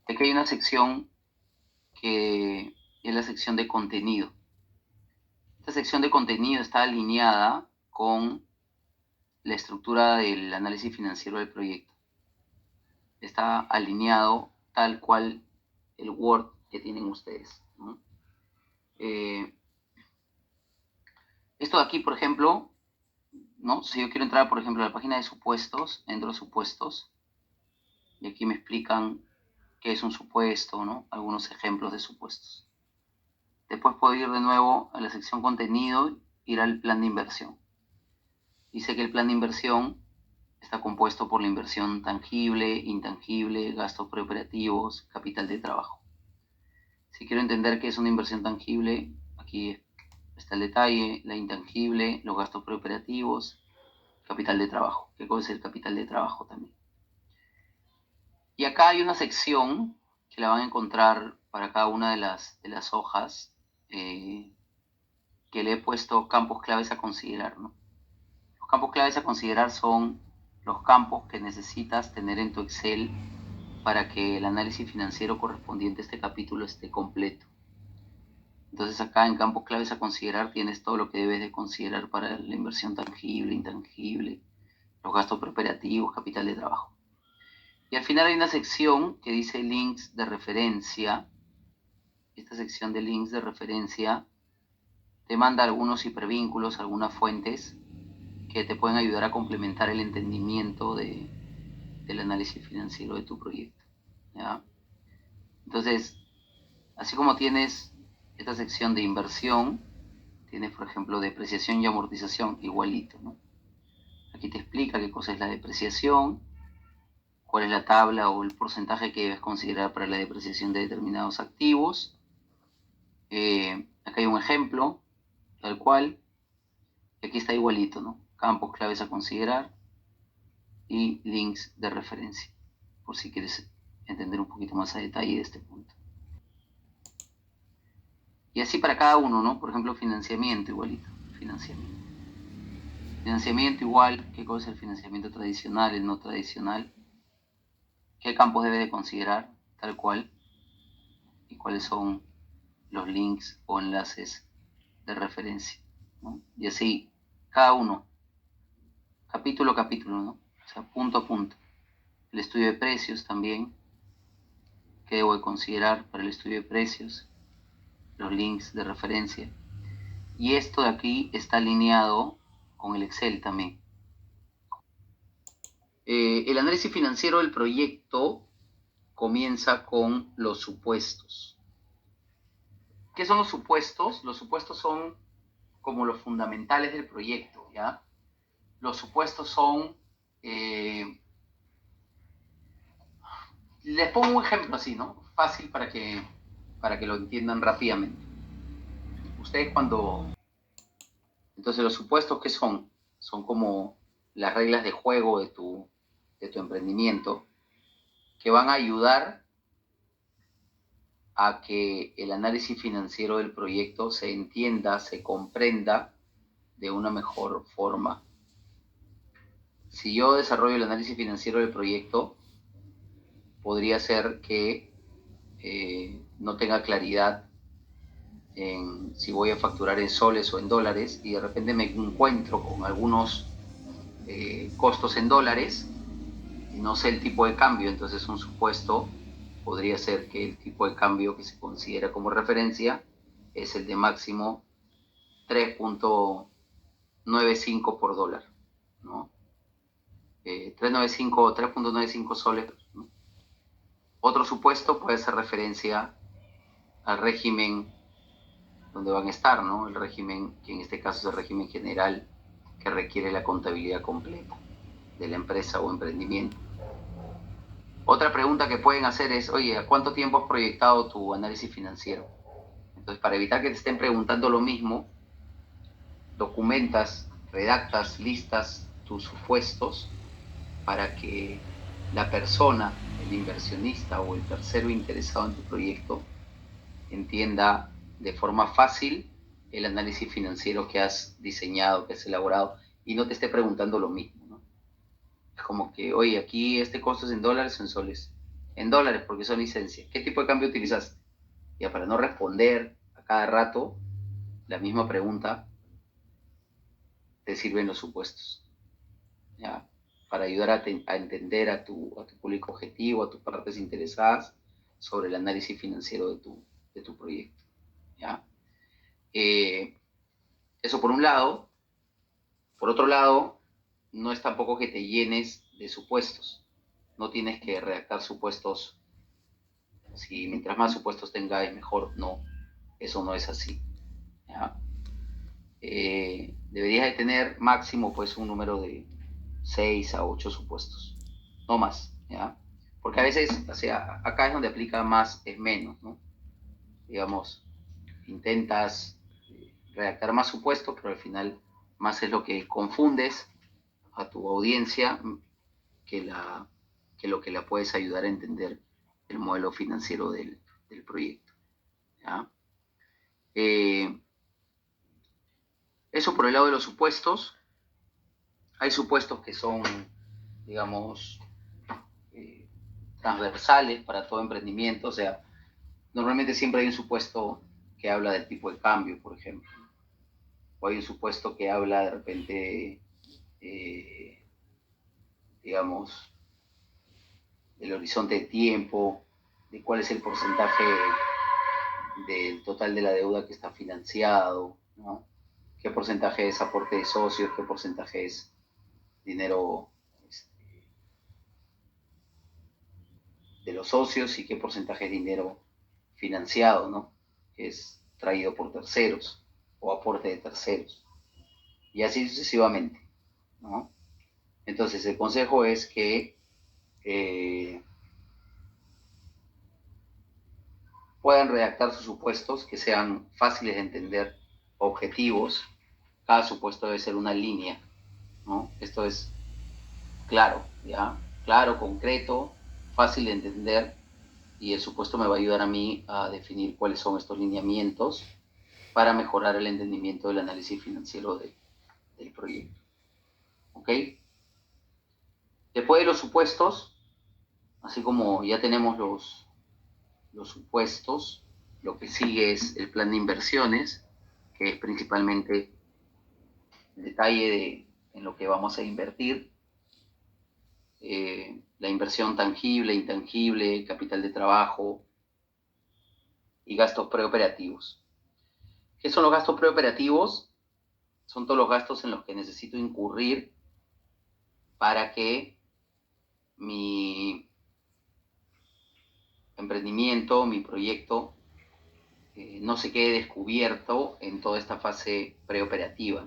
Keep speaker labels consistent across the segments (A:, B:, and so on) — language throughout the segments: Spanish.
A: Aquí hay una sección que es la sección de contenido. Esta sección de contenido está alineada con la estructura del análisis financiero del proyecto. Está alineado tal cual el Word que tienen ustedes, ¿no? Esto de aquí, por ejemplo, ¿no? Si yo quiero entrar, por ejemplo, a la página de supuestos, entro a supuestos, y aquí me explican qué es un supuesto, ¿no? Algunos ejemplos de supuestos. Después puedo ir de nuevo a la sección contenido, ir al plan de inversión. Dice que el plan de inversión está compuesto por la inversión tangible, intangible, gastos preoperativos, capital de trabajo. Si quiero entender qué es una inversión tangible, aquí está el detalle, la intangible, los gastos preoperativos, capital de trabajo. ¿Qué cosa es el capital de trabajo también? Y acá hay una sección que la van a encontrar para cada una de las hojas, que le he puesto campos claves a considerar, ¿no? Los campos claves a considerar son los campos que necesitas tener en tu Excel para que el análisis financiero correspondiente a este capítulo esté completo. Entonces acá en campos claves a considerar tienes todo lo que debes de considerar para la inversión tangible, intangible, los gastos preoperativos, capital de trabajo. Y al final hay una sección que dice links de referencia. Esta sección de links de referencia te manda algunos hipervínculos, algunas fuentes que te pueden ayudar a complementar el entendimiento del análisis financiero de tu proyecto, ¿ya? Entonces, así como tienes esta sección de inversión, tienes, por ejemplo, depreciación y amortización igualito, ¿no? Aquí te explica qué cosa es la depreciación, cuál es la tabla o el porcentaje que debes considerar para la depreciación de determinados activos. Acá hay un ejemplo, tal cual, y aquí está igualito, ¿no? Campos claves a considerar y links de referencia, por si quieres entender un poquito más a detalle de este punto. Y así para cada uno, ¿no? Por ejemplo, financiamiento igualito, financiamiento. Financiamiento igual, qué cosa es el financiamiento tradicional, el no tradicional, qué campos debe de considerar, tal cual, y cuáles son los links o enlaces de referencia, ¿no? Y así, cada uno, capítulo a capítulo, ¿no? O sea, punto a punto. El estudio de precios también, qué debo de considerar para el estudio de precios, los links de referencia. Y esto de aquí está alineado con el Excel también. El análisis financiero del proyecto comienza con los supuestos. ¿Qué son los supuestos? Los supuestos son como los fundamentales del proyecto, ¿ya? Los supuestos son... les pongo un ejemplo así, ¿no? Fácil para que lo entiendan rápidamente. Ustedes cuando... Entonces, los supuestos, ¿qué son? Son como las reglas de juego de tu emprendimiento que van a ayudar a que el análisis financiero del proyecto se entienda, se comprenda de una mejor forma. Si yo desarrollo el análisis financiero del proyecto, podría ser que no tenga claridad en si voy a facturar en soles o en dólares y de repente me encuentro con algunos costos en dólares y no sé el tipo de cambio, entonces un supuesto podría ser que el tipo de cambio que se considera como referencia es el de máximo 3.95 por dólar, ¿no? 3.95 soles, ¿no? Otro supuesto puede ser referencia al régimen donde van a estar, ¿no? El régimen, que en este caso es el régimen general, que requiere la contabilidad completa de la empresa o emprendimiento. Otra pregunta que pueden hacer es, oye, ¿a cuánto tiempo has proyectado tu análisis financiero? Entonces, para evitar que te estén preguntando lo mismo, documentas, redactas, listas tus supuestos para que la persona, el inversionista o el tercero interesado en tu proyecto entienda de forma fácil el análisis financiero que has diseñado, que has elaborado, y no te esté preguntando lo mismo, ¿no? Es como que, oye, aquí este costo es en dólares o en soles. en dólares porque son licencias. ¿Qué tipo de cambio utilizaste? Ya, para no responder a cada rato la misma pregunta, te sirven los supuestos, ¿ya? Para ayudar a entender a tu público objetivo, a tus partes interesadas sobre el análisis financiero de tu proyecto, ¿ya? Eso por un lado. Por otro lado, no es tampoco que te llenes de supuestos. No tienes que redactar supuestos. Si mientras más supuestos tengáis, mejor. No, eso no es así, ¿ya? Deberías de tener máximo pues un número de 6 a 8 supuestos, no más, ¿ya? Porque a veces, o sea, acá es donde aplica más es menos, ¿no? Digamos, intentas redactar más supuestos, pero al final más es lo que confundes a tu audiencia que, que lo que la puedes ayudar a entender el modelo financiero del proyecto, ¿ya? Eso por el lado de los supuestos. Hay supuestos que son, digamos, eh, transversales para todo emprendimiento. O sea, normalmente siempre hay un supuesto que habla del tipo de cambio, por ejemplo. O hay un supuesto que habla de repente, eh, digamos, del horizonte de tiempo, de cuál es el porcentaje del total de la deuda que está financiado, ¿no? Qué porcentaje es aporte de socios, qué porcentaje es dinero de los socios y qué porcentaje es dinero financiado, ¿no? Que es traído por terceros o aporte de terceros. Y así sucesivamente, ¿no? Entonces el consejo es que puedan redactar sus supuestos, que sean fáciles de entender, objetivos. Cada supuesto debe ser una línea, ¿no? Esto es claro, ¿ya? Claro, concreto, fácil de entender, y el supuesto me va a ayudar a mí a definir cuáles son estos lineamientos para mejorar el entendimiento del análisis financiero del proyecto. ¿Ok? Después de los supuestos, así como ya tenemos los supuestos, lo que sigue es el plan de inversiones, que es principalmente el detalle en lo que vamos a invertir, la inversión tangible, intangible, capital de trabajo y gastos preoperativos. ¿Qué son los gastos preoperativos? Son todos los gastos en los que necesito incurrir para que mi emprendimiento, mi proyecto, no se quede descubierto en toda esta fase preoperativa.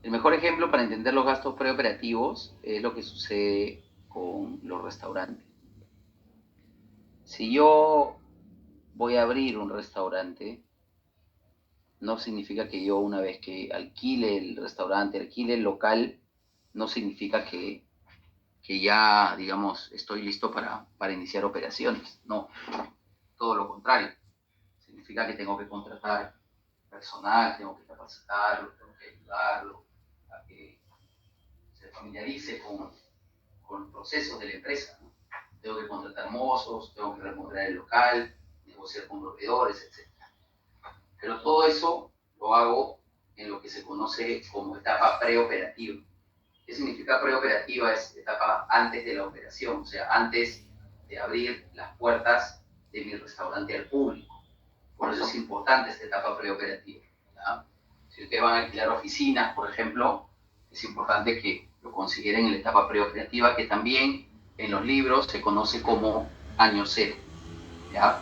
A: El mejor ejemplo para entender los gastos preoperativos es lo que sucede con los restaurantes. Si yo voy a abrir un restaurante, no significa que yo una vez que alquile el restaurante, alquile el local, no significa que ya, digamos, estoy listo para iniciar operaciones. No, todo lo contrario. Significa que tengo que contratar personal, tengo que capacitarlo, tengo que ayudarlo a que se familiarice con los procesos de la empresa, ¿no? Tengo que contratar mozos, tengo que remodelar el local, negociar con proveedores, etc. Pero todo eso lo hago en lo que se conoce como etapa preoperativa. ¿Qué significa preoperativa? Es etapa antes de la operación, o sea, antes de abrir las puertas de mi restaurante al público. Por eso es importante esta etapa preoperativa, ¿ya? Si ustedes van a alquilar oficinas, por ejemplo, es importante que lo consideren en la etapa preoperativa, que también en los libros se conoce como año cero, ¿ya?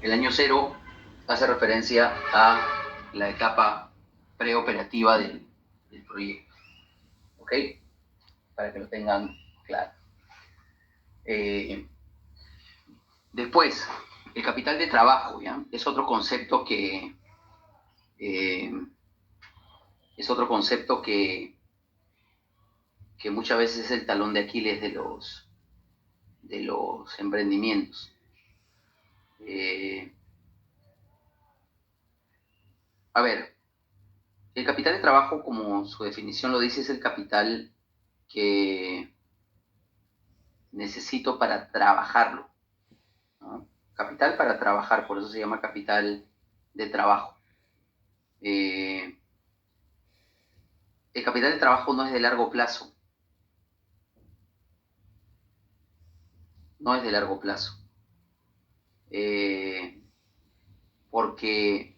A: El año cero hace referencia a la etapa preoperativa del proyecto, ¿ok? Para que lo tengan claro. Después, el capital de trabajo, ¿ya? Es otro concepto eh, es otro concepto que muchas veces es el talón de Aquiles de los emprendimientos. A ver, el capital de trabajo, como su definición lo dice, es el capital que necesito para trabajarlo, ¿no? Capital para trabajar, por eso se llama capital de trabajo. El capital de trabajo no es de largo plazo, no es de largo plazo, porque